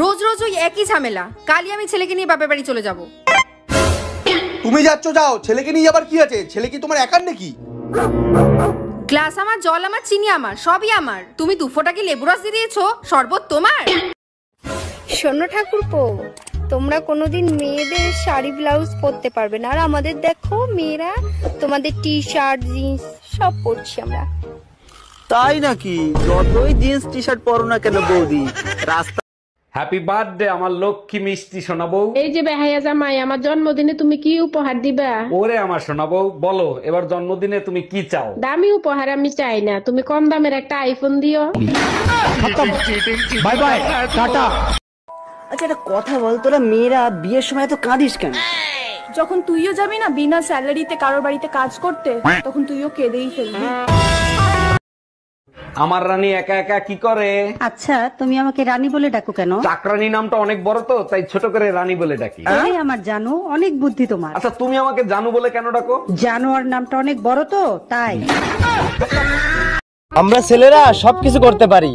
রোজ রোজ ওই একই ঝামেলা। কালই আমি ছেলেকে নিয়ে বাপের বাড়ি চলে যাব। তুমি যাচ্ছ যাও, ছেলেকে নিয়ে আবার কি আছে? ছেলে কি তোমার একার নাকি? গ্লাস আমার, জল আমার, চিনি আমার, সবই আমার। তুমি 2 ফোঁটা কি লেবু রস দিয়ে দিয়েছো? শরবত তোমার। শোনো ঠাকুরপো, তোমরা কোনোদিন মেয়েদের শাড়ি ব্লাউজ পরতে পারবে না, আর আমাদের দেখো মেয়েরা তোমাদের টি শার্ট জিন্স সব পরছি আমরা। তাই নাকি? যতই জিন্স টি শার্ট পরো না কেন বৌদি, রাস্তা। হ্যাপি বার্থডে আমার লক্ষ্মী মিষ্টি শোনাবো। এই যে বেহাইয়া জামাই, আমার জন্মদিনে তুমি কি উপহার দিবা? ওরে আমার শোনাবো, বলো এবার জন্মদিনে তুমি কি চাও? দামি উপহার আমি চাই না, তুমি কম দামের একটা আইফোন দিও। Bye bye, tata. আচ্ছা একটা কথা বল, তোরা মেয়েরা বিয়ের সময় এত কাঁদিস কেন? যখন তুইও যাবি না বিনা স্যালারিতে কারোর বাড়িতে কাজ করতে, তখন তুইও কেঁদেই ফেলবি। আমার রানী একা একা কি করে? আচ্ছা তুমি আমাকে রানী বলে ডাকো কেন? চাকরানী নামটা অনেক বড় তো, তাই ছোট করে রানী বলে ডাকি। আরে আমার জানো, অনেক বুদ্ধি তোমার। আচ্ছা তুমি আমাকে জানু বলে কেন ডাকো? জানোয়ার নামটা অনেক বড় তো তাই। আমরা ছেলেরা সবকিছু করতে পারি।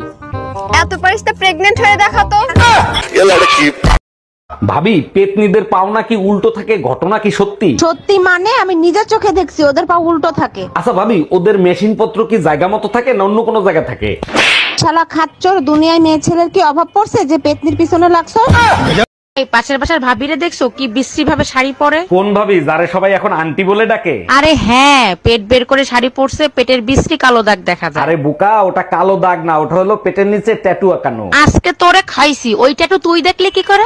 এত পারিস তা প্রেগনেন্ট হয়ে দেখা তো। ভাবি, পেতনিদের পাওনা কি উল্টো থাকে, ঘটনা কি সত্যি? সত্যি মানে আমি নিজের চোখে দেখছি ওদের পা উল্টো থাকে। আচ্ছা ভাবি, ওদের মেশিন পত্র কি জায়গা মতো থাকে না অন্য কোনো জায়গা থাকে? শালা খাচ্চর, দুনিয়ায় মেয়ে ছেলের কি অভাব পড়ছে যে পেতনির পিছনে লাগছো? এই পাশের বাসার ভাবিরে দেখছো কি বিশ্রী ভাবে শাড়ি পরে? কোন ভাবি, যারে সবাই এখন আন্টি বলে ডাকে? আরে হ্যাঁ, পেট বের করে শাড়ি পরছে, পেটের বিশ্রী কালো দাগ দেখা যায়। আরে বোকা, ওটা কালো দাগ না, ওটা হলো পেটের নিচে ট্যাটু আঁকানো। আজকে তোরে খাইছি, ওই ট্যাটু তুই দেখলে কি করে?